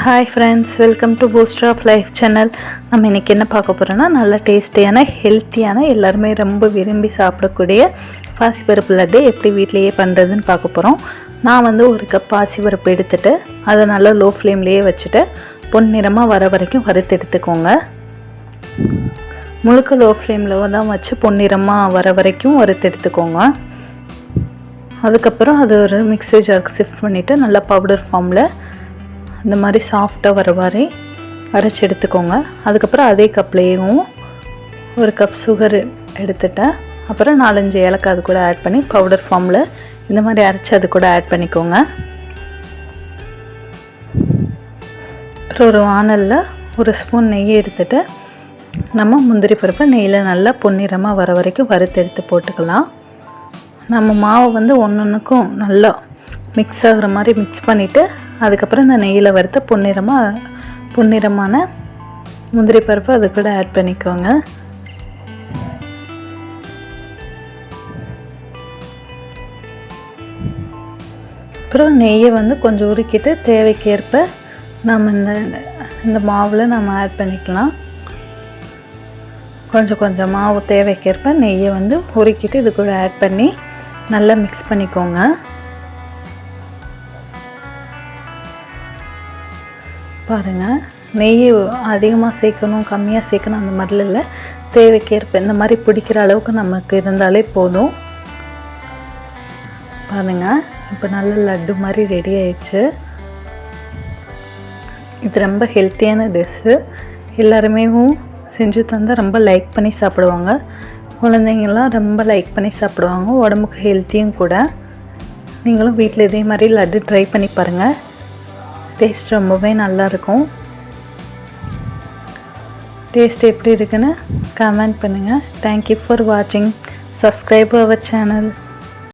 Hi friends, welcome to booster of life channel. நம்ம இன்றைக்கி என்ன பார்க்க போகிறோன்னா, நல்ல டேஸ்டியான ஹெல்த்தியான எல்லாருமே ரொம்ப விரும்பி சாப்பிடக்கூடிய பாசிப்பருப்பு லட்டு எப்படி வீட்டிலையே பண்ணுறதுன்னு பார்க்க போகிறோம். நான் ஒரு கப் பாசிப்பருப்பு எடுத்துகிட்டு அதை நல்லா லோ ஃப்ளேம்லேயே வச்சுட்டு பொன்னிறமாக வர வரைக்கும் வறுத்து எடுத்துக்கோங்க. முழுக்க லோ ஃப்ளேமில் தான் வச்சு பொன்னிறமாக வர வரைக்கும் வறுத்து எடுத்துக்கோங்க. அதுக்கப்புறம் அது ஒரு மிக்ஸி ஜாருக்கு ஷிஃப்ட் பண்ணிவிட்டு நல்லா பவுடர் ஃபார்மில் இந்த மாதிரி சாஃப்டாக வர மாதிரி அரைச்சி எடுத்துக்கோங்க. அதுக்கப்புறம் அதே கப்லேயும் ஒரு கப் சுகர் எடுத்துட்டேன். அப்புறம் 4-5 ஏலக்காய் அது கூட ஆட் பண்ணி பவுடர் ஃபார்மில் இந்த மாதிரி அரைச்சி அது கூட ஆட் பண்ணிக்கோங்க. அப்புறம் ஒரு வானலில் ஒரு ஸ்பூன் நெய் எடுத்துகிட்டு நம்ம முந்திரி பருப்பை நெய்யில் நல்லா பொன்னிறமாக வர வரைக்கும் வறுத்து எடுத்து போட்டுக்கலாம். நம்ம மாவை ஒன்றுக்கும் நல்லா மிக்ஸ் ஆகிற மாதிரி மிக்ஸ் பண்ணிவிட்டு அதுக்கப்புறம் இந்த நெய்யில் வறுத்த பொன்னிறமான முந்திரி பருப்பு அது கூட ஆட் பண்ணிக்கோங்க. அப்புறம் நெய்யை கொஞ்சம் உருக்கிட்டு தேவைக்கேற்ப நம்ம இந்த மாவில் நம்ம ஆட் பண்ணிக்கலாம். கொஞ்சம் மாவு தேவைக்கேற்ப நெய்யை உருக்கிட்டு இது கூட ஆட் பண்ணி நல்லா மிக்ஸ் பண்ணிக்கோங்க. பாருங்கள், நெய் அதிகமாக சேர்க்கணும் கம்மியாக சேர்க்கணும் அந்த மாதிரிலாம் இல்லை, தேவைக்கேற்ப இந்த மாதிரி பிடிக்கிற அளவுக்கு நமக்கு இருந்தாலே போதும். பாருங்கள், இப்போ நல்ல லட்டு மாதிரி ரெடி ஆயிடுச்சு. இது ரொம்ப ஹெல்த்தியான டிஷ்ஷு. எல்லாருமே செஞ்சு தந்தால் ரொம்ப லைக் பண்ணி சாப்பிடுவாங்க. குழந்தைங்கள்லாம் ரொம்ப லைக் பண்ணி சாப்பிடுவாங்க. உடம்புக்கு ஹெல்த்தியும் கூட. நீங்களும் வீட்டில் இதே மாதிரி லட்டு ட்ரை பண்ணி பாருங்கள். டேஸ்ட் ரொம்பவே நல்லாயிருக்கும். டேஸ்ட் எப்படி இருக்குன்னு கமெண்ட் பண்ணுங்கள். தேங்க்யூ ஃபார் வாட்சிங். Subscribe our channel.